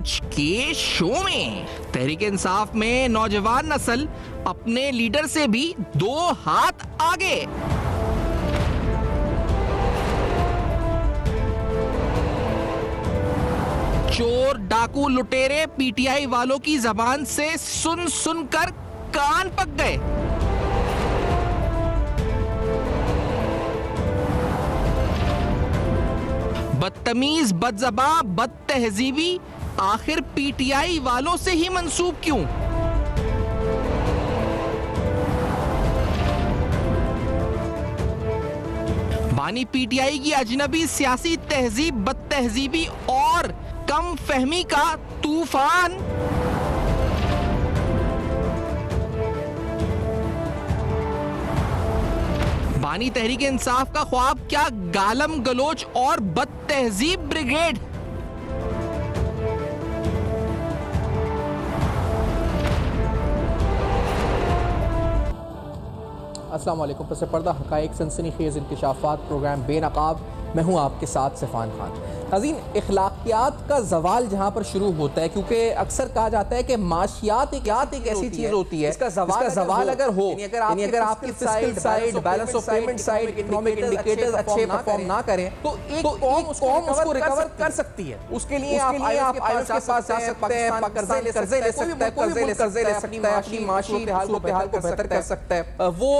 आज के शो में तहरीक इंसाफ में नौजवान नस्ल अपने लीडर से भी 2 हाथ आगे। चोर डाकू लुटेरे पीटीआई वालों की जबान से सुन सुनकर कान पक गए। बदतमीज, बदजबां, बदतहजीबी आखिर पीटीआई वालों से ही मंसूब क्यों? बानी पीटीआई की अजनबी सियासी तहजीब, बदतहजीबी और कम फहमी का तूफान। बानी तहरीक इंसाफ का ख्वाब क्या गालम गलोच और बदतहजीब ब्रिगेड? अस्सलाम वालेकुम। पस पर्दा हक़ाइक़ सनसनीखेज़ इंकशाफ़ात प्रोग्राम बेनकाब, मैं हूँ आपके साथ सिफ़ान खान। नाज़रीन, इखलाकियात का ज़वाल जहाँ पर शुरू होता है, क्योंकि अक्सर कहा जाता है कि माशियात एक ऐसी चीज़ होती है, इसका ज़वाल अगर हो, यानी अगर आपकी side balance of payment side, economic indicators अच्छे परफॉर्म ना करें तो एक कौम उसको रिकवर कर सकती है। उसके लिए आप IMF के पास जा सकते हैं, कर्जे ले सकते हैं, अपनी माशी हाल को बेहतर कर सकता है। वो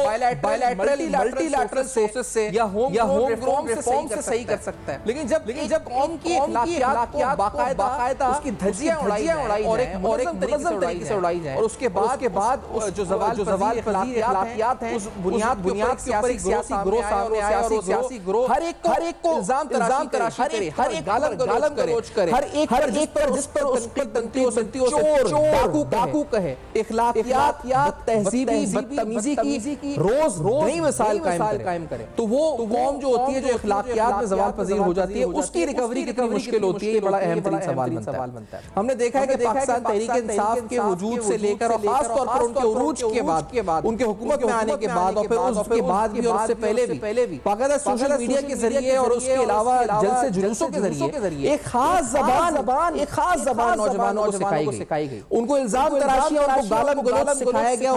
बायलैटरल मल्टीलैटरल सोर्सेस से या होम रिफॉर्म से सही कर सकता है। लेकिन जब कौम की इखलाकियात को बाकायदा उसकी धज्जियां उड़ाई जाए और एक मुनज़्ज़म तरीके से उड़ाई जाए, और उसके बाद जो ज़वाल इखलाकियात हैं, उस बुनियाद के ऊपर एक सियासी ग्रोह सामने आए और सियासी ग्रोह हर एक को इल्जाम तराशी करे, हर एक गालम गलोच करे, हर एक पर जिस पर उसकी बनती हो चोर डाकू कहे, इखलाकियात तहज़ीबी बदतमीजी की रोज नई मिसाल कायम करे, तो वो कौम जो होती है जो इखलाकियात में ज़वाल पज़ीर हो जाती है, उसकी रिकवरी कितनी मुश्किल होती है, ये बड़ा अहम तरीन सवाल बनता है। हमने देखा है कि पाकिस्तान तहरीक इंसाफ के वजूद से लेकर और खास तौर पर उनके उरूज के बाद, उनके हुकूमत में आने के बाद और फिर उसके बाद भी और उससे पहले भी बाकायदा सोशल मीडिया के जरिए और उसके अलावा जलसे जुलूसों के जरिए एक खास ज़बान नौजवानों को सिखाई गई। उनको इल्जाम तराशी और उनको गालम गलौज सिखाया गया,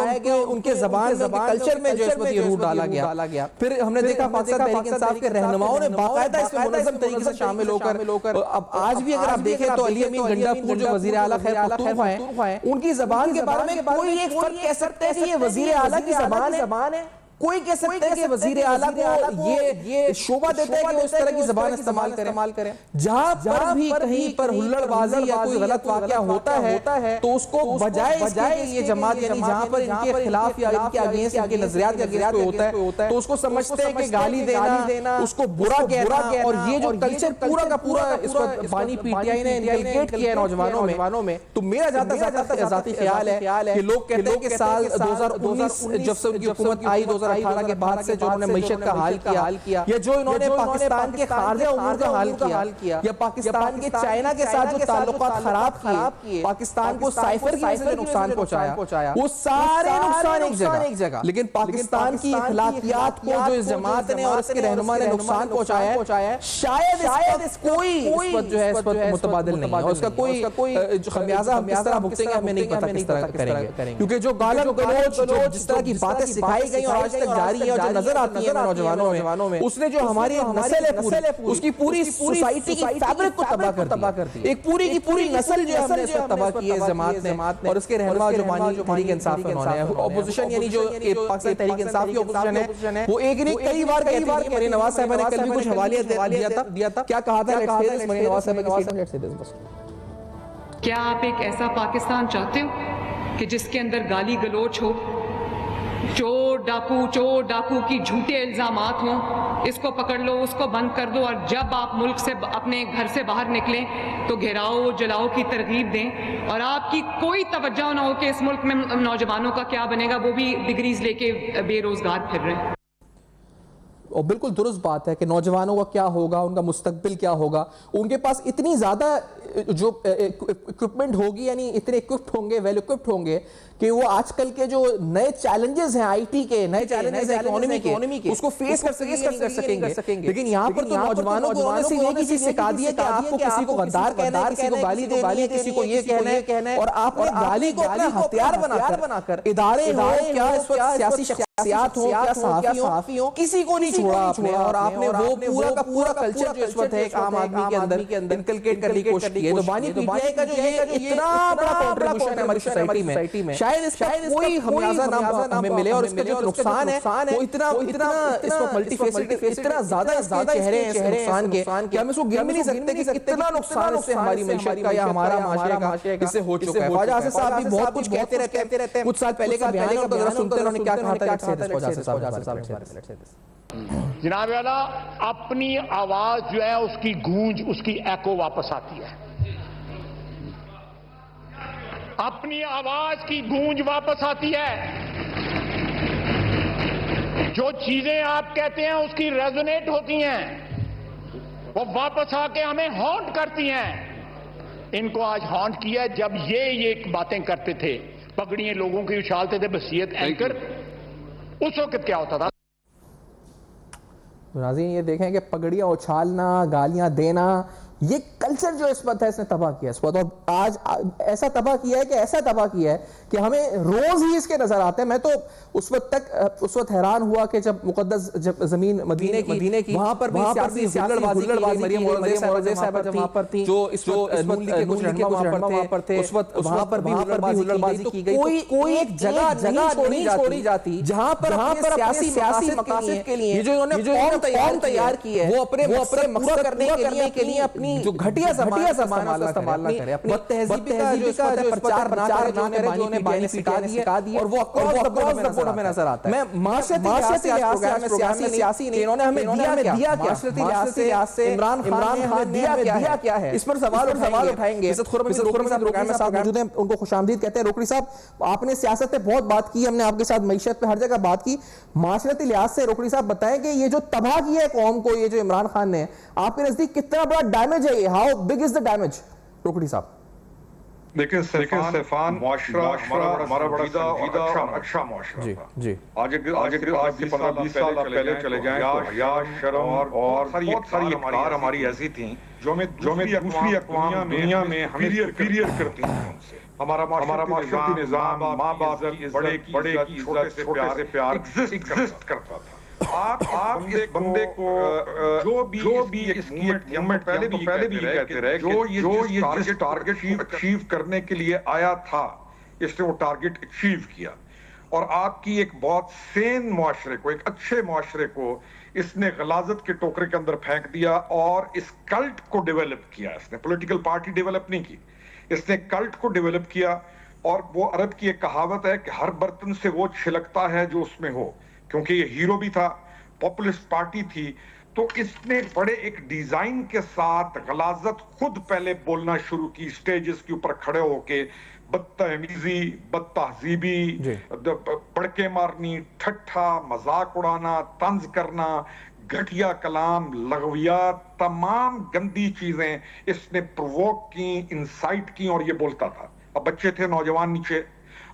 उनके ज़बान में कल्चर में जो इसमें रूट डाला गया। फिर हमने देखा पाकिस्तान तहरीक इंसाफ के रहनुमाओं ने बाकायदा इसमें मुनज़्ज़म तरीके से शामिल होकर अब आज भी अगर आप देखें तो अली अमीन गंडापुर जो वज़ीर आला खैर पख्तूनख्वा हैं, उनकी ज़बान के बारे में कोई एक फर्क कह सकता है कि ये वज़ीर आला की ज़बान है, कोई कह सकता है कि वज़ीर आला को ये शोभा देता है कि वो इस तरह की ज़बान इस्तेमाल करें। जहां पर भी कहीं पर हुल्लड़बाजी या कोई गलत वाक़या होता है तो उसको बजाय ये जमात यानी जहां पर इनके खिलाफ या इनके अगेंस्ट इनके नजरियात होता है तो उसको समझते हैं कि गाली देना, उसको बुरा कहना, और ये जो कल्चर पूरा का पूरा इसको बानी पीटीआई ने इनकलकेट किया है नौजवानों में। तो मेरा ज़ाती ख्याल है कि लोग कहते हैं कि साल 2019 जब से उनकी हुकूमत आई 2018 के बाद से जो उन्होंने मईशत का हाल किया या जो इन्होंने पाकिस्तान के खारजा उमूर का हाल किया या पाकिस्तान के चाइना के साथ जो ताल्लुकात खराब किए, पाकिस्तान को साइफर की वजह से नुकसान पहुंचाया, वो सारे नुकसान एक जगह। लेकिन पाकिस्तान की इखलाकियात को जो इस जमात ने और इसके रहनुमा ने नुकसान पहुंचाया, शायद कोई जो है इस पर मुतबादिल नहीं है, और उसका कोई खमियाजा हम किस तरह भुगतेंगे हमें नहीं पता किस तरह करेंगे, क्योंकि जो गालम गलौच जो जिस तरह की बातें सिखाई गई और आज तक जारी है और जो नजर आती है नौजवानों में, उसने जो हमारी नस्ल है उसकी पूरी सोसाइटी की फैब्रिक को तबाह कर दी। एक पूरी की पूरी नस्ल जो हमने तबाह की है जमात ने, और उसके रहनुमा जो बानी तहरीक इंसाफ में उन्होंने ऑपोजिशन यानी जो पाकिस्तान तहरीक इंसाफ की ऑपोजिशन है वो एक नहीं कई बार कहती है। नवाज साहब ने कल भी कुछ हवाले दिया था, क्या कहा था नवाज साहब? क्या आप एक ऐसा पाकिस्तान चाहते हो कि जिसके अंदर गाली गलोच हो, चोर डाकू की झूठे इल्जामात हों, इसको पकड़ लो उसको बंद कर दो, और जब आप मुल्क से अपने घर से बाहर निकलें तो घेराओ जलाओ की तरगीब दें, और आपकी कोई तवज्जो ना हो कि इस मुल्क में नौजवानों का क्या बनेगा, वो भी डिग्रीज लेके बेरोजगार फिर रहे हैं। और बिल्कुल दुरुस्त बात है कि नौजवानों का क्या होगा, उनका मुस्तकबिल क्या होगा, उनके पास इतनी ज़्यादा जो इक्विपमेंट होगी, यानी इतने इक्विप्ड होंगे, वेल इक्विप्ड होंगे कि वो आजकल के जो नए चैलेंजेस हैं आईटी के, नए चैलेंजेस हैं इकोनॉमी के, उसको फेस कर सकेंगे। लेकिन यहाँ पर तो नौजवानों को सिर्फ एक ही चीज सिखा दिया कि आपको किसी को गद्दार कहना है, किसी को गाली देनी है, किसी को ये कहना है, और आपने गाली को अपना हथियार बनाकर इदारे हो क्या, इस वक्त सियासी शख्सियात हो क्या, सहाफी हो, किसी को नहीं छोड़ा आपने। और आपने वो पूरा का पूरा कल्चर जो इस वक्त है आम आदमी के अंदर इनकलकेट करने की कोशिश की है। तो बानी पीटीआई का जो ये इतना बड़ा कंट्रीब्यूशन है हमारी सोसाइटी में, शायद इसका कोई हमेशा नाम हमें मिले, और इसका जो नुकसान है वो इतना इस वक्त मल्टीफेसेटेड, इतना ज्यादा चेहरे हैं इस नुकसान के कि हम इसको गिन भी नहीं सकते कि कितना नुकसान इससे हमारी मईशत का या हमारा माशरे का इससे हो चुका है। ख्वाजा आसिफ साहब भी बहुत कुछ कहते रहते हैं, कुछ साल पहले का बयान है, तो जरा सुनते हैं उन्होंने क्या कहा था। जनाब वाला, अपनी आवाज जो है उसकी गूंज, उसकी एको वापस आती है। अपनी आवाज की गूंज वापस आती है। जो चीजें आप कहते हैं उसकी रेजोनेट होती हैं, वो वापस आके हमें हॉन्ट करती हैं। इनको आज हॉन्ट किया जब ये बातें करते थे, पगड़ियां लोगों की उछालते थे, बसीयत एंकर। उस वक्त क्या होता था? नाज़रीन ये देखें कि पगड़ियां उछालना, गालियां देना, ये कल्चर जो इस वक्त है इसने तबाह किया इस वक्त, और आज ऐसा तबाह किया है कि हमें रोज ही इसके नजर आते हैं। मैं तो उस वक्त हैरान हुआ कि जब मुकद्दस जमीन मदीने की वहां पर भी हुल्लड़बाजी मरियम मौलवी साहब वहां पर थी, जो इस नून लीग के कुछ रहनुमा वहां पर थे, उस वक्त वहां पर भी हुल्लड़बाजी की गई। कोई एक जगह नहीं छोड़ी जाती जहां पर सियासी मकासद के लिए जो इन्होंने फॉर्म तैयार की है, वो अपने मकसद करने के लिए अपनी जो घटिया ज़बान इस्तेमाल करे, अपनी तहजीबी का जो प्रचार उन्होंने बानी सिखा दी, और वो अक्रॉस द बोर्ड हमें नजर आता है। मैं माशरती लिहाज से सियासी नहीं, इन्होंने हमें दिया क्या, माशरती लिहाज से इमरान खान ने हमें दिया क्या है, इस पर सवाल उठाएंगे। इज्जत खुर्रम साहब मौजूद हैं, उनको खुशामदीद कहते हैं। रोकड़ी साहब, आपने सियासत पे बहुत बात की, हमने आपके साथ मईशत पे हर जगह बात की, माशरती लिहाज से रोकड़ी साहब बताएं कि ये जो तबाह किया है कौम को, ये जो इमरान खान ने, आपके नजदीक कितना बड़ा डैमेज है ये? How big is the damage? Rokdi साहब देखिए सिफान मुआशरा हमारा बड़ा अच्छा मुआशरा था। जी आज 15-20 साल पहले चले जाएं तो हया, शर्म और सारी अख्तार हमारी ऐसी थी जो हमें दूसरी अक़वाम दुनिया में हमें सुपीरियर करती थी उनसे। हमारा माशरती निज़ाम, माँ बाप की बड़े की छोटे से प्यार एग्जिस्ट करता था। आप इस बंदे को जो भी इसकी मूवमेंट पहले भी कहते रहे जो ये जिस टारगेट अचीव करने के लिए आया था, इसने वो टारगेट अचीव किया। और आपकी एक बहुत सेन मुआशरे को, एक अच्छे मुआशरे को इसने गलाजत के टोकरे के अंदर फेंक दिया और इस कल्ट को डेवलप किया। इसने पॉलिटिकल पार्टी डेवलप नहीं की, इसने कल्ट को डेवलप किया। और वो अरब की एक कहावत है कि हर बर्तन से वो छिलकता है जो उसमें हो, क्योंकि ये हीरो भी था, पॉपुलिस्ट पार्टी थी, तो इसने बड़े एक डिजाइन के साथ गलाजत खुद पहले बोलना शुरू की, स्टेजेस के ऊपर खड़े होके बदतमीजी, बदतहजीबी, पड़के मारनी, ठट्ठा, मजाक उड़ाना, तंज करना, घटिया कलाम, लगवियात, तमाम गंदी चीजें इसने प्रोवोक की, इंसाइट की, और ये बोलता था। अब बच्चे थे, नौजवान नीचे,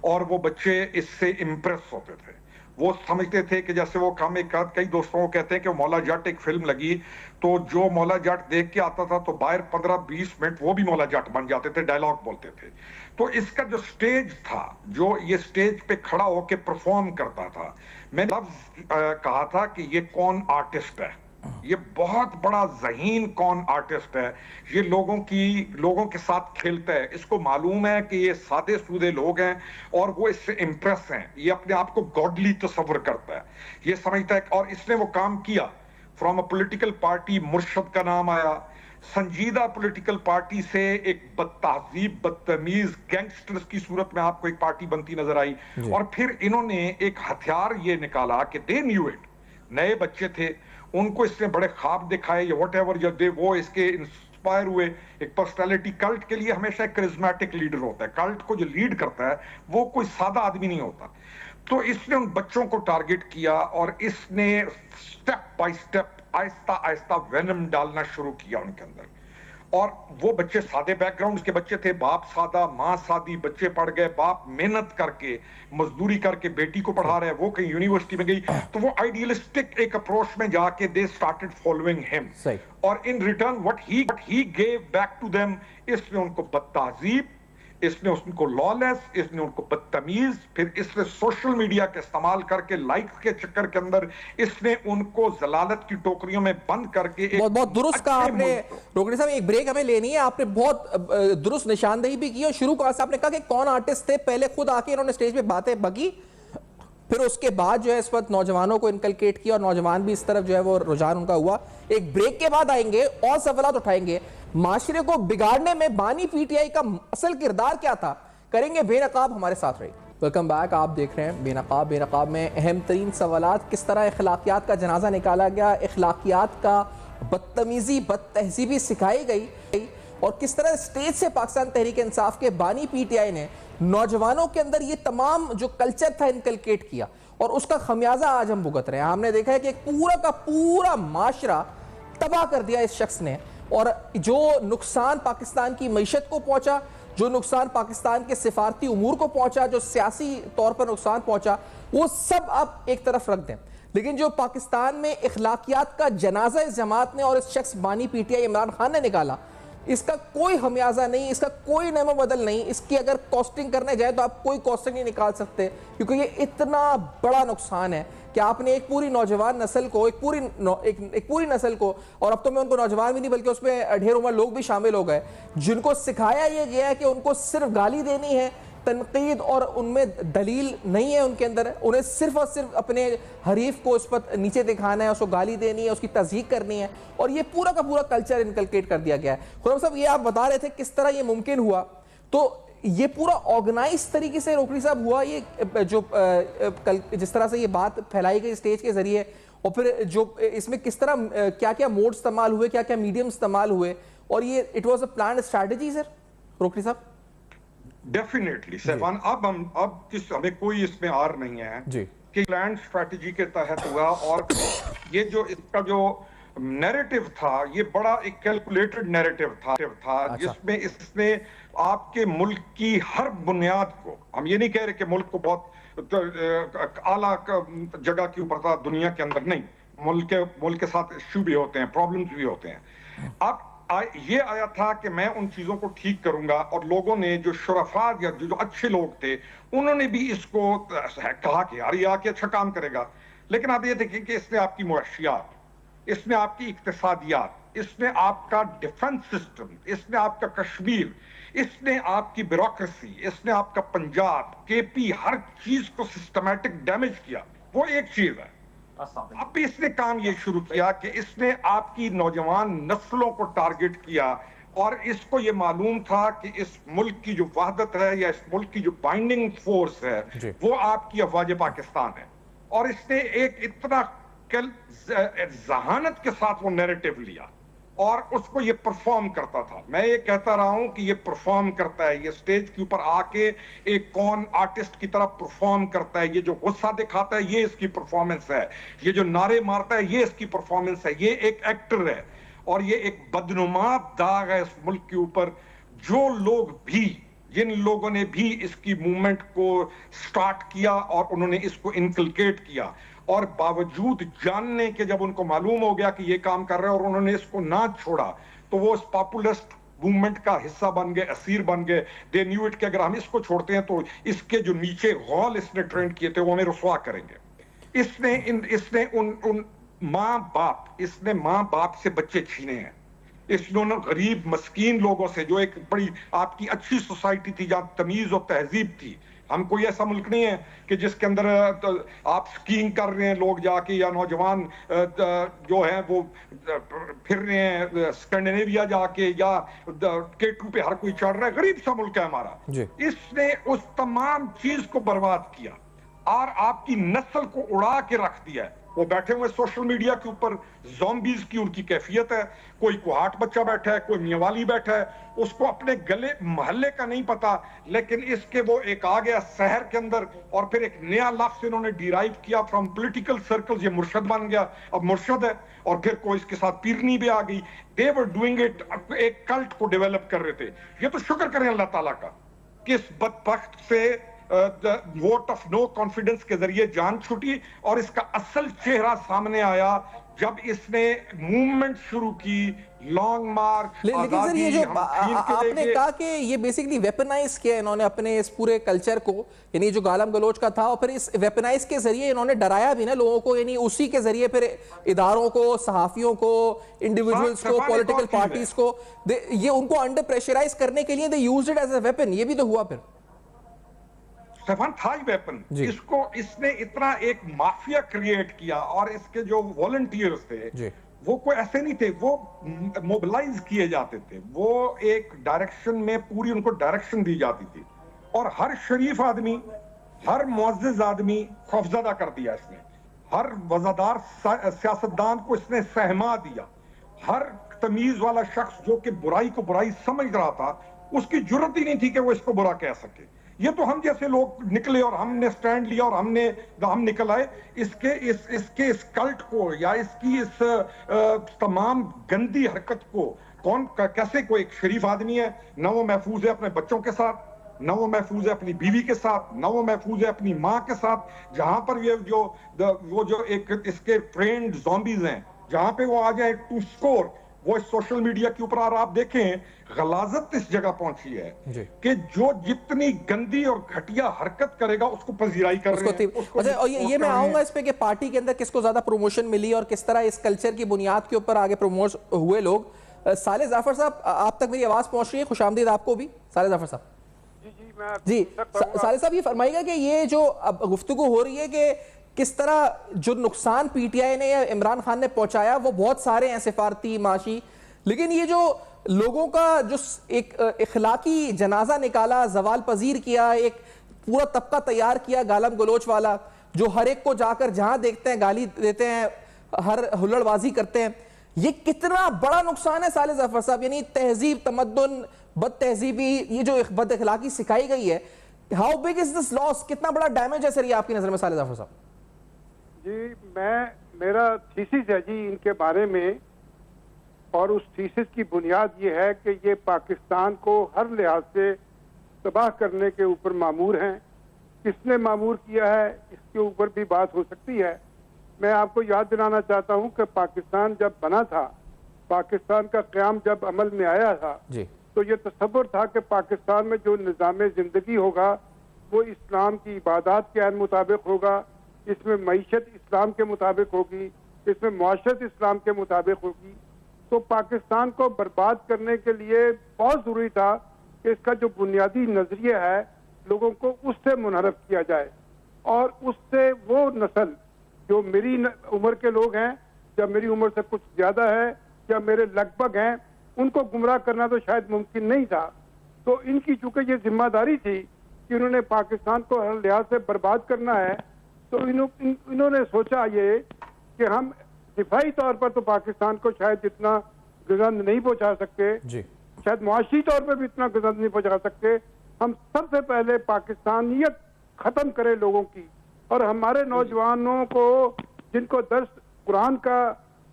और वो बच्चे इससे इंप्रेस होते थे। वो समझते थे कि जैसे वो कई दोस्तों को कहते हैं कि मौला जट एक फिल्म लगी, तो जो मौला जट देख के आता था तो बाहर 15-20 मिनट वो भी मौला जट बन जाते थे, डायलॉग बोलते थे। तो इसका जो स्टेज था, जो ये स्टेज पे खड़ा होके परफॉर्म करता था, मैंने लफ्ज कहा था कि ये कौन आर्टिस्ट है, ये बहुत बड़ा ज़हीन कौन आर्टिस्ट है, ये लोगों के साथ खेलता है, इसको मालूम है कि ये सादे सूदे लोग हैं और वो इससे इम्प्रेस हैं, ये अपने आप को गॉडली तस्वर करता है, ये समझता है। और इसने वो काम किया। फ्रॉम अ पॉलिटिकल पार्टी मुर्शद का नाम आया, संजीदा पॉलिटिकल पार्टी से एक बदतहजीब, बदतमीज गैंगस्टर्स की सूरत में आपको एक पार्टी बनती नजर आई। और फिर इन्होंने एक हथियार ये निकाला कि दे न्यू इट, नए बच्चे थे, उनको इसने बड़े ख्वाब दिखाए, या वट एवर जब वो इसके इंस्पायर हुए। एक पर्सनालिटी, कल्ट के लिए हमेशा एक करिज्मेटिक लीडर होता है, कल्ट को जो लीड करता है वो कोई सादा आदमी नहीं होता। तो इसने उन बच्चों को टारगेट किया और इसने step by step Aahista Aahista venom डालना शुरू किया उनके अंदर। और वो बच्चे सादे बैकग्राउंड के बच्चे थे, बाप सादा मां सादी, बच्चे पढ़ गए, बाप मेहनत करके मजदूरी करके बेटी को पढ़ा रहे हैं, वो कहीं यूनिवर्सिटी में गई, तो वो आइडियलिस्टिक एक अप्रोच में जाके दे स्टार्टेड फॉलोइंग हिम। और in return what he gave back to them, इसने उनको बदतहजीब, इसने उनको लॉलेस, इसने उनको बदतमीज, फिर इसने सोशल मीडिया के इस्तेमाल करके लाइक्स के चक्कर के अंदर इसने उनको जलालत की टोकरियों में बंद करके बहुत दुरुस्त कहा आपने रोकड़ी साहब। एक ब्रेक हमें लेनी है, आपने बहुत दुरुस्त निशानदेही भी की और शुरू कहा आपने कहा कि कौन आर्टिस्ट थे, पहले खुद आके इन्होंने स्टेज पे बातें बकी, फिर उसके बाद जो है इस वक्त नौजवानों को इनकलकेट किया और नौजवान भी इस तरफ जो है वो रुझान उनका हुआ। एक ब्रेक के बाद आएंगे और सवाल उठाएंगे, माशरे को बिगाड़ने में बानी पीटीआई का असल किरदार क्या था, करेंगे बेनकाब, हमारे साथ रहिए। वेलकम बैक, आप देख रहे हैं बेनकाब। बेनकाब में अहम तरीन सवालात, किस तरह अखलाकियात का जनाजा निकाला गया, अखलाकियात का बदतमीजी बदतहजीबी सिखाई गई और किस तरह स्टेज से पाकिस्तान तहरीक इंसाफ के बानी पीटीआई ने नौजवानों के अंदर ये तमाम जो कल्चर था इनकलकेट किया और उसका खमियाजा आज हम भुगत रहे हैं। हमने देखा है कि एक पूरा का पूरा माशरा तबाह कर दिया इस शख्स ने और जो नुकसान पाकिस्तान की मईशत को पहुंचा, जो नुकसान पाकिस्तान के सिफारती उमूर को पहुंचा, जो सियासी तौर पर नुकसान पहुंचा, वो सब आप एक तरफ रख दें। लेकिन जो पाकिस्तान में इखलाकियात का जनाजा इस जमात ने और इस शख्स बानी पीटीआई इमरान खान ने निकाला, इसका कोई खमियाजा नहीं, इसका कोई नमो बदल नहीं। इसकी अगर कॉस्टिंग करने जाए तो आप कोई कॉस्टिंग नहीं निकाल सकते, क्योंकि ये इतना बड़ा नुकसान है कि आपने एक पूरी नौजवान नस्ल को, एक पूरी नस्ल को, और अब तो मैं उनको नौजवान भी नहीं बल्कि उसमें ढेर उम्र लोग भी शामिल हो गए, जिनको सिखाया ये गया है कि उनको सिर्फ गाली देनी है, तनकीद और उनमें दलील नहीं है उनके अंदर, उन्हें सिर्फ और सिर्फ अपने हरीफ को उस पर नीचे दिखाना है, उसको गाली देनी है, उसकी तज़हीक करनी है, और ये पूरा का पूरा कल्चर इनकलकेट कर दिया गया है। खुरम साहब, ये आप बता रहे थे किस तरह ये मुमकिन हुआ, तो ये पूरा ऑर्गेनाइज तरीके से रोकड़ी साहब हुआ, ये जो जिस तरह से ये बात फैलाई गई स्टेज के जरिए, और फिर जो इसमें किस तरह क्या क्या मोड इस्तेमाल हुए, क्या क्या मीडियम इस्तेमाल हुए, और ये it was a planned strategy sir Rokdi साहब? डेफिनेटली सैफान, अब हमें कोई इसमें आर नहीं है जी कि प्लान स्ट्रैटेजी के तहत हुआ। और ये जो इसका जो नैरेटिव था, ये बड़ा एक कैलकुलेटेड नैरेटिव था अच्छा। जिसमें इसने आपके मुल्क की हर बुनियाद को, हम ये नहीं कह रहे कि मुल्क को बहुत आला जगह के ऊपर था दुनिया के अंदर, नहीं, मुल्क के साथ इश्यू भी होते हैं, प्रॉब्लम्स भी होते हैं। अब ये आया था कि मैं उन चीजों को ठीक करूंगा, और लोगों ने जो शुरफा या जो अच्छे लोग थे उन्होंने भी इसको कहा कि यार ये आके अच्छा काम करेगा। लेकिन आप ये देखें कि इसने आपकी मुआशियात, इसने आपकी इक्तिसादियात, इसने आपका डिफेंस सिस्टम, इसने आपका कश्मीर, इसने आपकी ब्यूरोक्रेसी, इसने आपका पंजाब, केपी, हर चीज को सिस्टमैटिक डैमेज किया। वो एक चीज है। अब इसने काम ये शुरू किया कि इसने आपकी नौजवान नस्लों को टारगेट किया, और इसको ये मालूम था कि इस मुल्क की जो वहदत है या इस मुल्क की जो बाइंडिंग फोर्स है वो आपकी अफवाज पाकिस्तान है। और इसने एक इतना जहानत के साथ वो नैरेटिव लिया और उसको ये परफॉर्म करता था। मैं ये कहता रहा हूं कि ये परफॉर्म करता है, ये स्टेज के ऊपर आके एक कौन आर्टिस्ट की तरह परफॉर्म करता है, ये जो गुस्सा दिखाता है ये इसकी परफॉर्मेंस है, ये जो नारे मारता है ये इसकी परफॉर्मेंस है, ये एक एक्टर है और ये एक बदनुमा दाग है इस मुल्क के ऊपर। जो लोग भी, जिन लोगों ने भी इसकी मूवमेंट को स्टार्ट किया और उन्होंने इसको इनकलकेट किया, और बावजूद जानने के जब उनको मालूम हो गया कि ये काम कर रहे हैं और उन्होंने इसको ना छोड़ा, तो वो इस पॉपुलिस्ट मूवमेंट का हिस्सा बन गए, असीर बन गए। दे न्यू इट कि अगर हम इसको छोड़ते हैं तो इसके जो नीचे गौल इसने ट्रेंड किए थे वो हमें रुसवा करेंगे। इसने उन माँ बाप, इसने माँ बाप से बच्चे छीने हैं। इसने गरीब मस्कीन लोगों से, जो एक बड़ी आपकी अच्छी सोसाइटी थी जहाँ तमीज और तहजीब थी, हम कोई ऐसा मुल्क नहीं है कि जिसके अंदर आप स्कीइंग कर रहे हैं लोग जाके, या नौजवान जो है वो फिर रहे हैं स्कैंडिनेविया जाके, या K2 पे हर कोई चढ़ रहा है। गरीब सा मुल्क है हमारा। इसने उस तमाम चीज को बर्बाद किया और आपकी नस्ल को उड़ा के रख दिया। वो बैठे हुए सोशल मीडिया के ऊपर, ज़ॉम्बीज की उनकी कैफियत है। कोई कुहाट बच्चा बैठा है, कोई मियावाली बैठा है, उसको अपने गले मोहल्ले का नहीं पता, लेकिन इसके वो एक आ गया शहर के अंदर और फिर एक नया लफ्ज इन्होंने डिराइव किया फ्रॉम पॉलिटिकल सर्कल्स, ये मुर्शद बन गया, अब मुर्शद है। और फिर कोई इसके साथ पीरनी भी आ गई। दे वर डूइंग इट, एक कल्ट को डेवलप कर रहे थे। ये तो शुक्र करें अल्लाह ताला का कि इस बदबख्त से वोट ऑफ नो कॉन्फिडेंस के जरिए जान छूटी और इसका असल चेहरा सामने आया जब इसने मूवमेंट शुरू की, लॉन्ग मार्च। लेकिन सर, ये जो आपने कहा कि ये बेसिकली वेपनाइज किया इन्होंने अपने इस पूरे कल्चर को, यानी जो गालम गलोच का था, और फिर इस वेपनाइज के जरिए इन्होंने डराया भी ना लोगों को, यानी उसी के जरिए फिर इदारों को, सहाफियों को, इंडिविजुअल्स को, पॉलिटिकल पार्टीज को, ये उनको अंडर प्रेशराइज करने के लिए they used it as a weapon. ये भी तो हुआ फिर। स्टेफान था ही वेपन। इसको इसने इतना एक माफिया क्रिएट किया और इसके जो वॉलंटियर्स थे वो कोई ऐसे नहीं थे, वो मोबिलाइज किए जाते थे, वो एक डायरेक्शन में पूरी उनको डायरेक्शन दी जाती थी और हर शरीफ आदमी, हर मुअज़्ज़िज़ आदमी खौफज़दा कर दिया इसने। हर वज़ादार सियासतदान को इसने सहमा दिया। हर तमीज वाला शख्स जो कि बुराई को बुराई समझ रहा था, उसकी जुर्रत ही नहीं थी कि वो इसको बुरा कह सके। ये तो हम जैसे लोग निकले और हमने स्टैंड लिया और हम निकल आए। इसके इस कल्ट को या इसकी इस तमाम गंदी हरकत को कैसे कोई एक शरीफ आदमी है, ना वो महफूज है अपने बच्चों के साथ, ना वो महफूज है अपनी बीवी के साथ, ना वो महफूज है अपनी माँ के साथ, जहां पर ये वो जो एक इसके ट्रेंड ज़ॉम्बीज हैं, जहां पे वो आ जाए टू स्कोर, वो सोशल मीडिया के ऊपर। और आप देखें गलाजत इस जगह पहुंची है कि जो जितनी गंदी और घटिया हरकत करेगा उसको पजीराई कर रहे हैं। अच्छा, और ये मैं आऊंगा इस पे कि पार्टी के अंदर किसको ज्यादा प्रमोशन मिली और किस तरह इस कल्चर की बुनियाद के ऊपर आगे प्रमोट हुए लोग। साले जाफर साहब, आप तक मेरी आवाज पहुंच रही है? खुशामदीद आपको भी साले जाफर साहब। जी साले साहब, ये फरमाइएगा कि ये जो अब गुफ्तगू हो रही है कि किस तरह जो नुकसान पीटीआई ने या इमरान खान ने पहुंचाया वो बहुत सारे हैं, सिफारती, माशी, लेकिन ये जो लोगों का जो एक इखलाकी जनाजा निकाला, जवाल पजीर किया, एक पूरा तबका तैयार किया गालम गलोच वाला, जो हर एक को जाकर जहां देखते हैं गाली देते हैं, हर हुल्लड़बाजी करते हैं, ये कितना बड़ा नुकसान है साले जाफर साहब? यानी तहजीब, तमद्दुन, बद तहजीबी, ये जो बद इखलाकी सिखाई गई है, how big is this loss? कितना बड़ा डैमेज है सर ये आपकी नजर में साले जाफर साहब? जी, मेरा थीसिस है जी इनके बारे में, और उस थीसिस की बुनियाद ये है कि ये पाकिस्तान को हर लिहाज से तबाह करने के ऊपर मामूर हैं। किसने मामूर किया है इसके ऊपर भी बात हो सकती है। मैं आपको याद दिलाना चाहता हूं कि पाकिस्तान जब बना था, पाकिस्तान का क़याम जब अमल में आया था जी, तो ये तसव्वुर था कि पाकिस्तान में जो निज़ाम ज़िंदगी होगा वो इस्लाम की इबादत के ऐन मुताबिक होगा, इसमें मईशत इस्लाम के मुताबिक होगी, इसमें मुआशरत इस्लाम के मुताबिक होगी। तो पाकिस्तान को बर्बाद करने के लिए बहुत ज़रूरी था कि इसका जो बुनियादी नजरिया है लोगों को उससे मुनहरफ किया जाए, और उससे वो नस्ल जो मेरी उम्र के लोग हैं, या मेरी उम्र से कुछ ज़्यादा है, या मेरे लगभग हैं, उनको गुमराह करना तो शायद मुमकिन नहीं था। तो इनकी चूंकि ये जिम्मेदारी थी कि उन्होंने पाकिस्तान को हर लिहाज से बर्बाद करना है, तो इन्होंने सोचा ये कि हम दिफाई तौर पर तो पाकिस्तान को शायद इतना गजंद नहीं पहुंचा सकते जी, शायद मुआशी तौर पर भी इतना गजंद नहीं पहुंचा सकते। हम सबसे पहले पाकिस्तानियत खत्म करें लोगों की, और हमारे नौजवानों को जिनको दर्स कुरान का,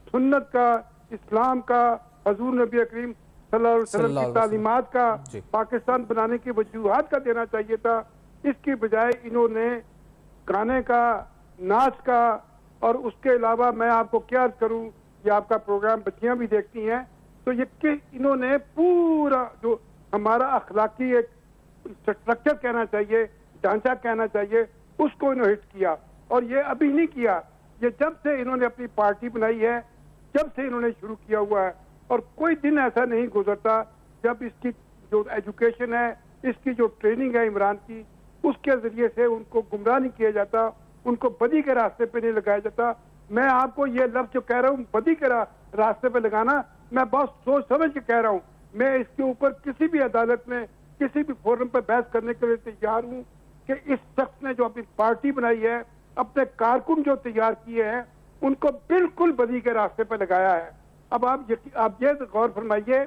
सुन्नत का, इस्लाम का, हजूर नबी करीम सल्लल्लाहु अलैहि वसल्लम की तालीमात का, पाकिस्तान बनाने की वजूहात का देना चाहिए था। इसकी बजाय इन्होंने गाने का, नाच का, और उसके अलावा मैं आपको क्या करूं, ये आपका प्रोग्राम बच्चियां भी देखती हैं, तो ये कि इन्होंने पूरा जो हमारा अखलाकी एक स्ट्रक्चर कहना चाहिए, ढांचा कहना चाहिए, उसको इन्होंने हिट किया। और ये अभी नहीं किया, ये जब से इन्होंने अपनी पार्टी बनाई है, जब से इन्होंने शुरू किया हुआ है, और कोई दिन ऐसा नहीं गुजरता जब इसकी जो एजुकेशन है, इसकी जो ट्रेनिंग है इमरान की, उसके जरिए से उनको गुमराह नहीं किया जाता, उनको बदी के रास्ते पे नहीं लगाया जाता। मैं आपको ये लफ्ज जो कह रहा हूँ बदी के रास्ते पे लगाना, मैं बहुत सोच समझ के कह रहा हूँ। मैं इसके ऊपर किसी भी अदालत में, किसी भी फोरम पर बहस करने के लिए तैयार हूँ कि इस शख्स ने जो अपनी पार्टी बनाई है, अपने कारकुन जो तैयार किए हैं, उनको बिल्कुल बदी के रास्ते पर लगाया है। अब आप ये गौर फरमाइए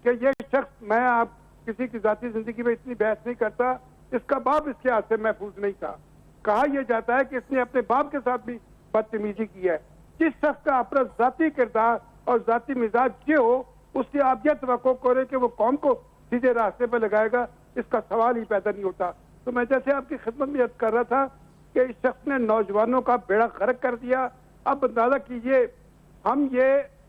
कि ये शख्स, मैं आप किसी की जाती जिंदगी में इतनी बहस नहीं करता, इसका बाप इसके हाथ से महफूज नहीं था। कहा यह जाता है कि इसने अपने बाप के साथ भी बदतमीजी की है। जिस शख्स का अपना जाती किरदार और जाती मिजाज ये हो, उससे आप यह तवक्को करें कि वो कौम को सीधे रास्ते पर लगाएगा, इसका सवाल ही पैदा नहीं होता। तो मैं जैसे आपकी खिदमत में अर्ज कर रहा था कि इस शख्स ने नौजवानों का बेड़ा गर्क कर दिया। अब अंदाजा कीजिए,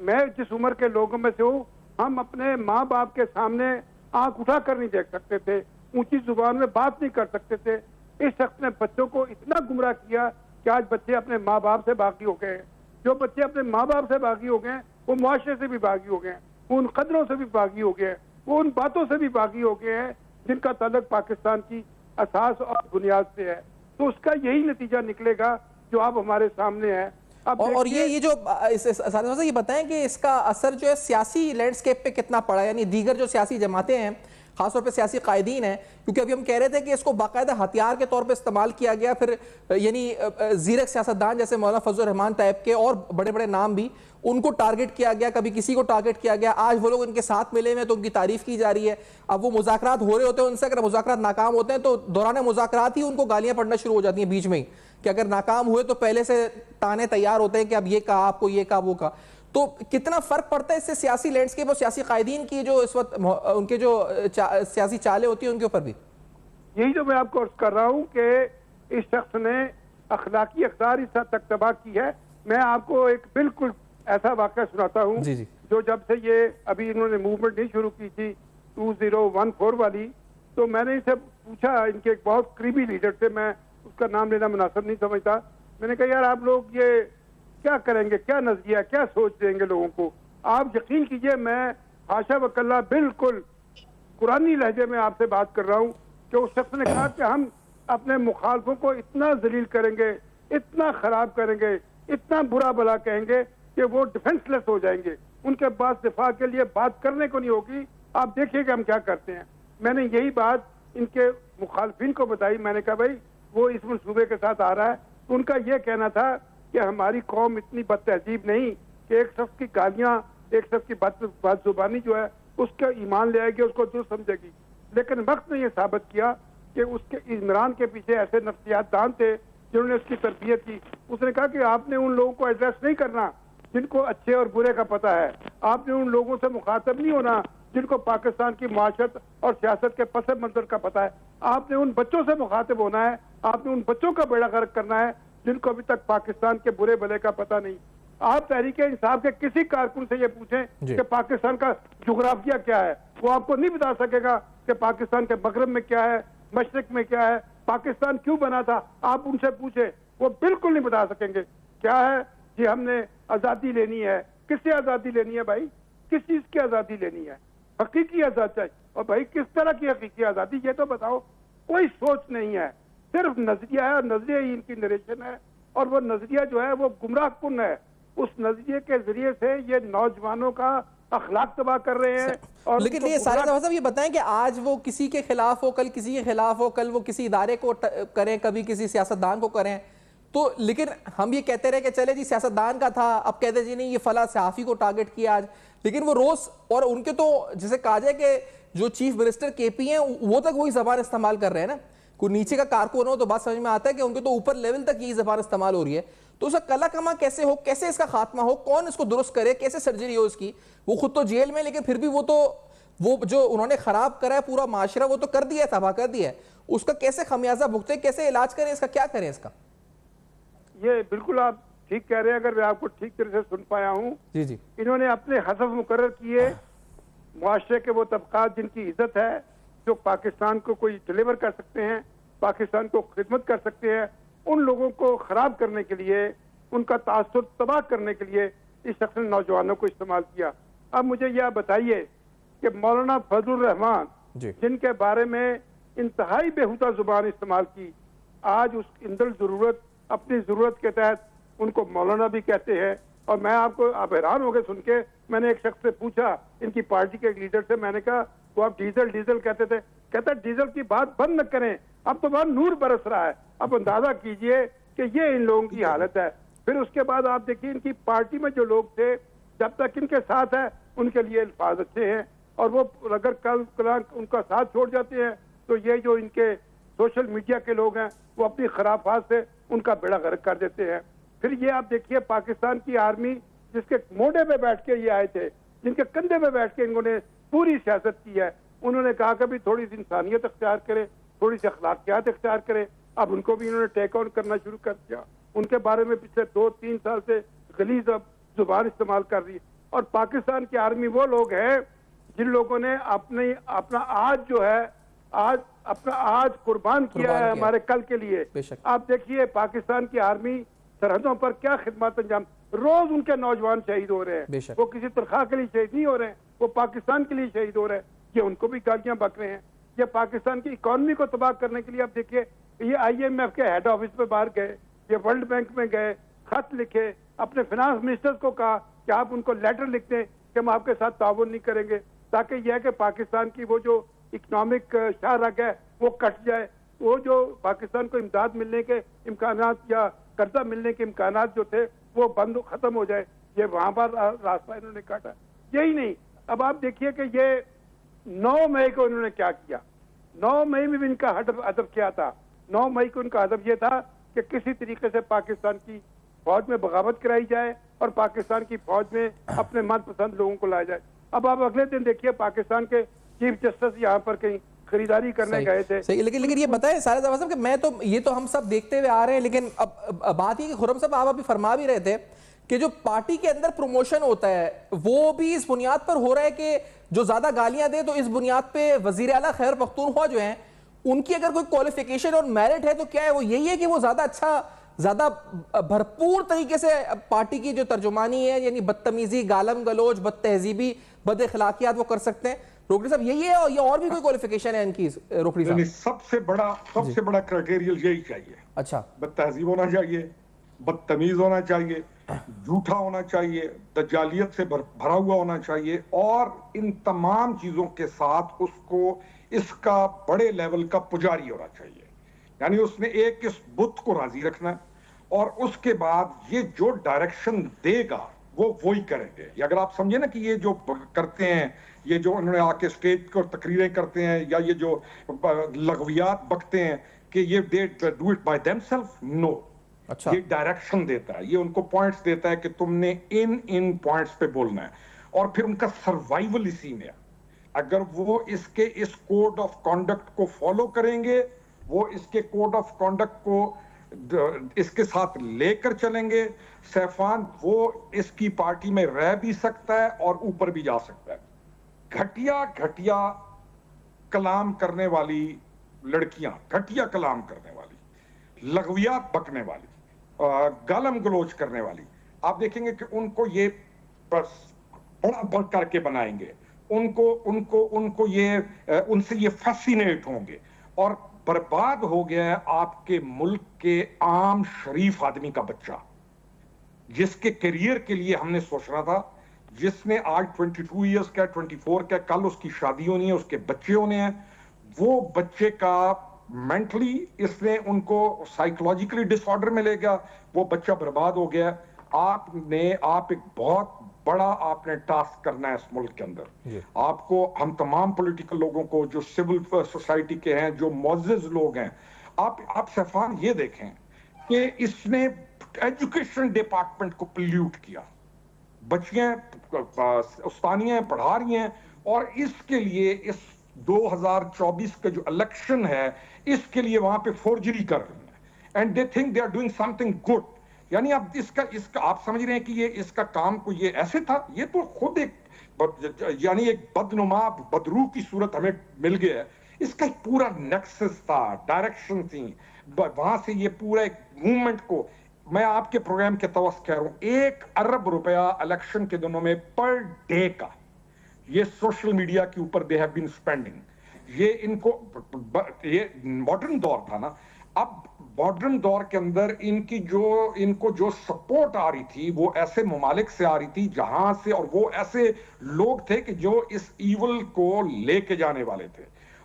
मैं जिस उम्र के लोगों में से हूँ, हम अपने माँ बाप के सामने आंख उठा कर नहीं देख सकते थे, ऊंची जुबान में बात नहीं कर सकते थे। इस शख्स ने बच्चों को इतना गुमराह किया कि आज बच्चे अपने माँ बाप से बागी हो गए हैं। जो बच्चे अपने माँ बाप से बागी हो गए, वो मुआशरे से भी बागी हो गए, वो उन कदरों से भी बागी हो गए, वो उन बातों से भी बागी हो गए हैं जिनका ताल्लुक पाकिस्तान की असास और बुनियाद से है। तो उसका यही नतीजा निकलेगा जो आप हमारे सामने है। अब और ये जो ये बताएं कि इसका असर जो है सियासी लैंडस्केप पे कितना पड़ा, यानी दीगर जो सियासी जमातें हैं, खासतौर पे सियासी कायदीन हैं, क्योंकि अभी हम कह रहे थे कि इसको बाकायदा हथियार के तौर पे इस्तेमाल किया गया, फिर यानी ज़ीरक सियासतदान जैसे मौलाना फजल रहमान टाइप के और बड़े बड़े नाम भी, उनको टारगेट किया गया, कभी किसी को टारगेट किया गया। आज वो लोग इनके साथ मिले हुए तो उनकी तारीफ की जा रही है। अब वो मुज़ाकरात हो रहे होते हैं उनसे, अगर मुज़ाकरात नाकाम होते हैं तो दौरान मुज़ाकरात ही उनको गालियां पड़ना शुरू हो जाती हैं बीच में ही, कि अगर नाकाम हुए तो पहले से ताने तैयार होते हैं कि अब ये कहा, आपको ये कहा, वो कहा। तो कितना फर्क पड़ता है इससे सियासी लैंडस्केप और सियासी कायदीन की जो इस वक्त उनके जो सियासी चालें होती हैं उनके ऊपर भी? यही जो मैं आपको अर्ज कर रहा हूँ कि इस शख्स ने अखलाकी अक़दार इस हद तक तबाह की है। मैं आपको एक बिल्कुल ऐसा वाक़या सुनाता हूँ जो जब से ये अभी इन्होंने मूवमेंट नहीं शुरू की थी 2014 वाली, तो मैंने इनसे पूछा, इनके एक बहुत करीबी लीडर से, मैं उसका नाम लेना मुनासिब नहीं समझता, मैंने कहा यार आप लोग ये क्या करेंगे, क्या नजरिया, क्या सोच देंगे लोगों को? आप यकीन कीजिए, मैं हाशा वकल्ला बिल्कुल कुरानी लहजे में आपसे बात कर रहा हूँ कि उस शख्स ने कहा कि हम अपने मुखालफों को इतना जलील करेंगे, इतना खराब करेंगे, इतना बुरा भला कहेंगे कि वो डिफेंसलेस हो जाएंगे, उनके पास दिफा के लिए बात करने को नहीं होगी। आप देखिएगा हम क्या करते हैं। मैंने यही बात इनके मुखालफिन को बताई। मैंने कहा भाई वो इस मंसूबे के साथ आ रहा है। तो उनका यह कहना था कि हमारी कौम इतनी बदतहजीब नहीं कि एक शख्स की गालियां, एक शख्स की बदजुबानी जो है उसका ईमान ले आएगी, उसको दुरुस्त समझेगी। लेकिन वक्त ने यह साबित किया कि उसके इमरान के पीछे ऐसे नफ्सियातदान थे जिन्होंने उसकी तरबियत की। उसने कहा कि आपने उन लोगों को एड्रेस नहीं करना जिनको अच्छे और बुरे का पता है, आपने उन लोगों से मुखातब नहीं होना जिनको पाकिस्तान की माशरत और सियासत के पस मंजर का पता है, आपने उन बच्चों से मुखातिब होना है, आपने उन बच्चों का बेड़ा गर्क करना है जिनको अभी तक पाकिस्तान के बुरे भले का पता नहीं। आप तहरीक इंसाफ के किसी कारकुन से ये पूछें कि पाकिस्तान का जुग्राफिया क्या है, वो आपको नहीं बता सकेगा कि पाकिस्तान के मगरब में क्या है, मशरिक में क्या है, पाकिस्तान क्यों बना था। आप उनसे पूछे, वो बिल्कुल नहीं बता सकेंगे। क्या है जी, हमने आजादी लेनी है। किससे आजादी लेनी है भाई? किस चीज की आजादी लेनी है? हकीकी आजादी। और भाई किस तरह की हकीकी आजादी, ये तो बताओ। कोई सोच नहीं है, सिर्फ नजरिया है और नजरिया ही इनकी नरेशन है। और वो नजरिया जो है वो गुमराह कुन है। उस नजरिए के जरिए से ये नौजवानों का अखलाक तबाह कर रहे हैं। और लेकिन ये सारे साहब ये बताएं कि आज वो किसी के खिलाफ हो, कल किसी के खिलाफ हो, कल वो किसी इदारे को करें, कभी किसी सियासतदान को करें, तो लेकिन हम ये कहते रहे कि चले जी सियासतदान का था, अब कहते जी नहीं ये फला सहाफी को टारगेट किया आज। लेकिन वो रोज, और उनके तो जैसे कहा जाए कि जो चीफ मिनिस्टर केपी हैं वो तक वही जबान इस्तेमाल कर रहे हैं ना। कोई नीचे का कारकुन हो तो बात समझ में आता है कि उनके तो ऊपर लेवल तक यही जबान इस्तेमाल हो रही है। तो उसका कला कमा कैसे हो, कैसे इसका खात्मा हो, कौन इसको दुरुस्त करे, कैसे सर्जरी हो इसकी? वो खुद तो जेल में, लेकिन फिर भी वो जो उन्होंने खराब करा है पूरा माशरा, वो तो कर दिया, तबाह कर दिया है। उसका कैसे खमियाजा भुगते, कैसे इलाज करें इसका, क्या करें इसका? ये बिल्कुल आप ठीक कह रहे हैं, अगर मैं आपको ठीक तरह से सुन पाया हूँ। जी जी। इन्होंने अपने हसब मुकर्रर किए मुआशरे के वो तबकात जिनकी इज्जत है, जो पाकिस्तान को कोई डिलीवर कर सकते हैं, पाकिस्तान को खिदमत कर सकते हैं, उन लोगों को खराब करने के लिए, उनका तासुर तबाह करने के लिए इस शख्स ने नौजवानों को इस्तेमाल किया। अब मुझे यह बताइए कि मौलाना फजल रहमान जिनके बारे में इंतहाई बेहुदा जुबान इस्तेमाल की, आज उस इंदल जरूरत, अपनी जरूरत के तहत उनको मौलाना भी कहते हैं। और मैं आप हैरान हो गए सुन के। मैंने एक शख्स से पूछा, इनकी पार्टी के एक लीडर से, मैंने कहा वो आप डीजल डीजल कहते थे, कहता डीजल की बात बंद न करें, अब तो वहां नूर बरस रहा है। अब अंदाजा कीजिए कि ये इन लोगों की हालत है। फिर उसके बाद आप देखिए इनकी पार्टी में जो लोग थे, जब तक इनके साथ है उनके लिए अल्फाज अच्छे हैं, और वो अगर कल उनका साथ छोड़ जाते हैं तो ये जो इनके सोशल मीडिया के लोग हैं वो अपनी खराफात से उनका बेड़ा गर्क कर देते हैं। फिर ये आप देखिए पाकिस्तान की आर्मी जिसके मोढ़े पे बैठ के ये आए थे, जिनके कंधे पे बैठ के इन्होंने पूरी सियासत की है, उन्होंने कहा कि भी थोड़ी सी इंसानियत अख्तियार करे, थोड़ी सी अखलाकियात अख्तियार करे। अब उनको भी इन्होंने टेक ऑन करना शुरू कर दिया। उनके बारे में पिछले 2-3 साल से गलीज जुबान इस्तेमाल कर रही है। और पाकिस्तान की आर्मी वो लोग हैं जिन लोगों ने अपना आज जो है अपना आज कुर्बान किया है हमारे कल के लिए। आप देखिए पाकिस्तान की आर्मी सरहदों पर क्या खिदमत अंजाम, रोज उनके नौजवान शहीद हो रहे हैं। वो किसी तनख्वाह के लिए शहीद नहीं हो रहे हैं, वो पाकिस्तान के लिए शहीद हो रहे हैं। ये उनको भी गालियां बक रहे हैं। ये पाकिस्तान की इकोनॉमी को तबाह करने के लिए आप देखिए ये IMF के हेड ऑफिस पे बाहर गए, ये वर्ल्ड बैंक में गए, खत लिखे, अपने फाइनेंस मिनिस्टर को कहा कि आप उनको लेटर लिख दें कि हम आपके साथ ताउन नहीं करेंगे, ताकि यह है कि पाकिस्तान की वो जो इकोनॉमिक शाहरग है वो कट जाए। वो जो पाकिस्तान को इमदाद मिलने के इम्कानात या कर्जा मिलने के इम्कानात जो थे वो बंद खत्म हो जाए, ये वहां पर रास्ता इन्होंने काटा। यही नहीं, अब आप देखिए कि ये 9 मई को इन्होंने क्या किया। 9 मई में भी इनका हदफ क्या था? 9 मई को इनका हदफ ये था कि किसी तरीके से पाकिस्तान की फौज में बगावत कराई जाए और पाकिस्तान की फौज में अपने मनपसंद लोगों को लाया जाए। अब आप अगले दिन देखिए पाकिस्तान के चीफ जस्टिस यहाँ पर कहीं खरीदारी करने गए थे। सही, लेकिन ये बताएं सारे साहब कि मैं तो ये तो हम सब देखते हुए आ रहे हैं, लेकिन अब बात ये कि खुर्रम साहब आप अभी फरमा भी रहे थे कि जो पार्टी के अंदर प्रमोशन होता है वो भी इस बुनियाद पर हो रहा है कि जो ज्यादा गालियां दे तो इस बुनियाद पे वजीर आला खैबर पख्तूनख्वा जो हैं उनकी अगर कोई क्वालिफिकेशन और मेरिट है तो क्या है वो यही है कि वो ज्यादा भरपूर तरीके से पार्टी की जो तर्जुमानी है यानी बदतमीजी, गालम गलोच, बदतहजीबी, बदअखलाकियात वो कर सकते हैं। रोकड़ी साहब यही है और भी कोई क्वालिफिकेशन है इनकी? रोकड़ी साहब सबसे बड़ा क्राइटेरिया यही चाहिए। अच्छा, बदतहजीब होना चाहिए, बदतमीज होना चाहिए, झूठा होना चाहिए, दज्जालियत से भरा हुआ होना चाहिए, और इन तमाम चीजों के साथ उसको इसका बड़े लेवल का पुजारी होना चाहिए। यानी उसने एक इस बुत को राजी रखना है और उसके बाद ये जो डायरेक्शन देगा वो वही करेंगे। अगर आप समझे ना कि ये जो करते हैं, ये जो उन्होंने आके स्टेज को तकरीरें करते हैं या ये जो लगवियात बकते हैं कि ये they do it by themselves, no. अच्छा, ये डायरेक्शन देता है, ये उनको पॉइंट्स देता है कि तुमने इन पॉइंट्स पे बोलना है, और फिर उनका सर्वाइवल इसी में है। अगर वो इस कोड ऑफ कॉन्डक्ट को फॉलो करेंगे, वो इसके कोड ऑफ कॉन्डक्ट को इसके साथ लेकर चलेंगे, सैफान वो इसकी पार्टी में रह भी सकता है और ऊपर भी जा सकता है। घटिया कलाम करने वाली लड़कियां, घटिया कलाम करने वाली, लगवियात बकने वाली, गालम गलोच करने वाली, आप देखेंगे कि उनको ये बस बड़ा बढ़ करके बनाएंगे, उनको ये उनसे ये फैसिनेट होंगे, और बर्बाद हो गया है आपके मुल्क के आम शरीफ आदमी का बच्चा, जिसके करियर के लिए हमने सोचना था, जिसने आज 22 इयर्स का, 24 का, कल उसकी शादी होनी है, उसके बच्चे होने हैं। वो बच्चे का मेंटली इसने उनको साइकोलॉजिकली डिसऑर्डर मिलेगा, वो बच्चा बर्बाद हो गया। आप एक बहुत बड़ा आपने टास्क करना है इस मुल्क के अंदर। आपको, हम तमाम पॉलिटिकल लोगों को, जो सिविल सोसाइटी के हैं, जो मुअज़्ज़िज़ लोग हैं, आप सैफान ये देखें कि इसने एजुकेशन डिपार्टमेंट को पोल्यूट किया। बच्चियां उस्तानियां पढ़ा रही हैं, और इसके लिए इस 2024 का जो इलेक्शन है इसके लिए वहां पे फोर्जरी कर रही हैं, and they think they are doing something good. यानी आप इसका आप समझ रहे हैं कि ये इसका काम को ये ऐसे था, ये तो खुद यानी एक बदनुमा बदरू की सूरत हमें मिल गया है। इसका एक पूरा नेक्सस था, डायरेक्शन थी, वहां से ये पूरा एक मूवमेंट को, मैं आपके प्रोग्राम के तवस कह रहा हूं, 1 अरब रुपया इलेक्शन के दिनों में पर डे का ये सोशल मीडिया के ऊपर दे हैव बीन स्पेंडिंग। ये ये मॉडर्न दौर था ना, अब मॉडर्न दौर के अंदर इनको जो सपोर्ट आ रही थी वो ऐसे ममालिक से आ रही थी जहां से, और वो ऐसे लोग थे कि जो इस ईवल को लेके जाने वाले थे,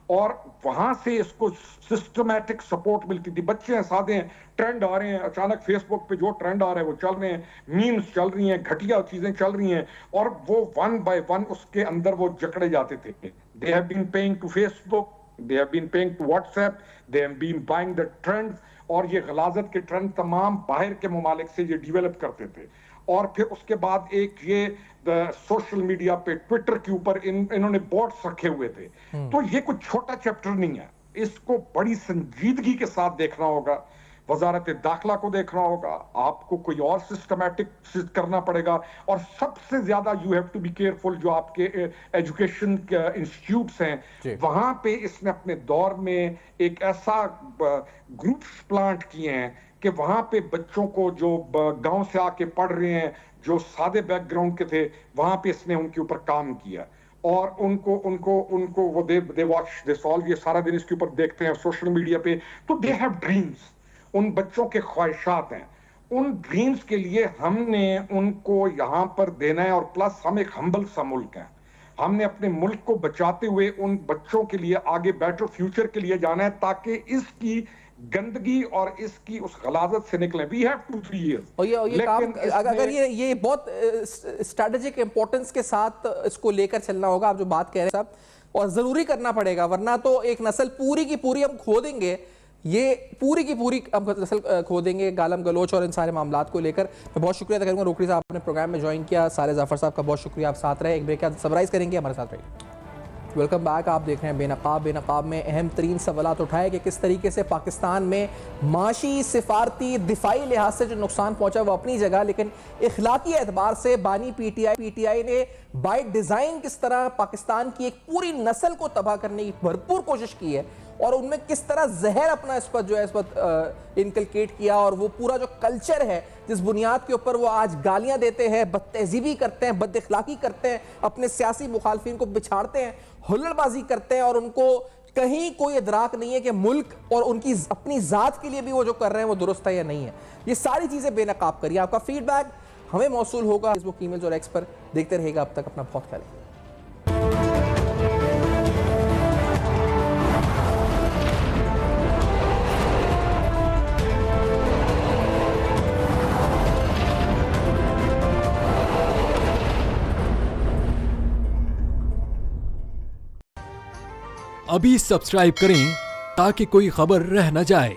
और वहां से इसको सिस्टमैटिक सपोर्ट मिलती थी। बच्चे हैं, सादे हैं, ट्रेंड आ रहे हैं, अचानक फेसबुक पे जो ट्रेंड आ रहे हैं वो चल रहे हैं, मीम्स चल रही हैं, घटिया चीजें चल रही हैं, और वो वन बाय वन उसके अंदर वो जकड़े जाते थे। They have been paying to Facebook, they have been paying to WhatsApp, they have been buying the trends, और ये गलाजत के ट्रेंड तमाम बाहर के ममालिक से ये डेवलप करते थे। और फिर उसके बाद एक ये सोशल मीडिया पे, ट्विटर के ऊपर इन्होंने बोट्स रखे हुए थे। तो ये कुछ छोटा चैप्टर नहीं है, इसको बड़ी संजीदगी के साथ देखना होगा। वजारत दाखिला को देखना होगा, आपको कोई और सिस्टमैटिक करना पड़ेगा, और सबसे ज्यादा you have to be careful जो आपके एजुकेशन इंस्टीट्यूट्स हैं, वहां पे इसने अपने दौर में एक ऐसा ग्रुप्स प्लांट किए हैं कि वहां पे बच्चों को जो गांव से आके पढ़ रहे हैं, जो सादे बैकग्राउंड के थे, वहां पे इसने उनके ऊपर काम किया, और उनको वो दे वॉच दे सॉल्व, ये सारा दिन इसके ऊपर देखते हैं सोशल मीडिया पे। तो दे हैव ड्रीम्स, उन बच्चों के ख्वाहिशात हैं, उन ड्रीम्स के लिए हमने उनको यहां पर देना है। और प्लस हम एक हम्बल सा मुल्क हैं, हमने अपने मुल्क को बचाते हुए उन बच्चों के लिए आगे बेटर फ्यूचर के लिए जाना है, ताकि इसकी गंदगी और इसकी उस गलाजत से निकले। We have 2-3 years। और ये काम अगर ये बहुत स्ट्रेटेजिक इंपॉर्टेंस के साथ इसको लेकर चलना होगा, आप जो बात कह रहे हैं साहब, और जरूरी करना पड़ेगा, वरना तो एक नस्ल पूरी की पूरी हम खो देंगे, ये पूरी की पूरी हम नस्ल खो देंगे गालम गलोच और इन सारे मामलात को लेकर। मैं बहुत शुक्रिया अदा करूंगा रोकड़ी साहब, आपने प्रोग्राम में ज्वाइन किया। साले जाफर साहब का बहुत शुक्रिया, आप साथ रहे। एक ब्रेक के बाद समराइज करेंगे, हमारे साथ रहिए। वेलकम बैक, आप देख रहे हैं बेनकाब। बेनकाब में अहम तरीन सवालात उठाए कि किस तरीके से पाकिस्तान में माशी, सिफारती, दिफाई लिहाज से जो नुकसान पहुंचा वो अपनी जगह, लेकिन इखलाकी एतबार से बानी पीटीआई ने बाय डिज़ाइन किस तरह पाकिस्तान की एक पूरी नस्ल को तबाह करने की भरपूर कोशिश की है, और उनमें किस तरह जहर अपना इस पर जो है इस पर इनकलकेट किया, और वो पूरा जो कल्चर है जिस बुनियाद के ऊपर वो आज गालियां देते हैं, बदतहजीबी करते हैं, बदअखलाकी करते हैं, अपने सियासी मुखालफिन को बिछाड़ते हैं, हुल्लड़बाजी करते हैं, और उनको कहीं कोई इदराक नहीं है कि मुल्क और उनकी अपनी जात के लिए भी वो जो कर रहे हैं वो दुरुस्त है या नहीं है। ये सारी चीजें बेनकाब करिए। आपका फीडबैक हमें मौसूल होगा फेसबुक, ईमेल और एक्स पर। देखते रहेगा, अब तक अपना बहुत ख्याल रखिए। अभी सब्सक्राइब करें ताकि कोई खबर रह न जाए।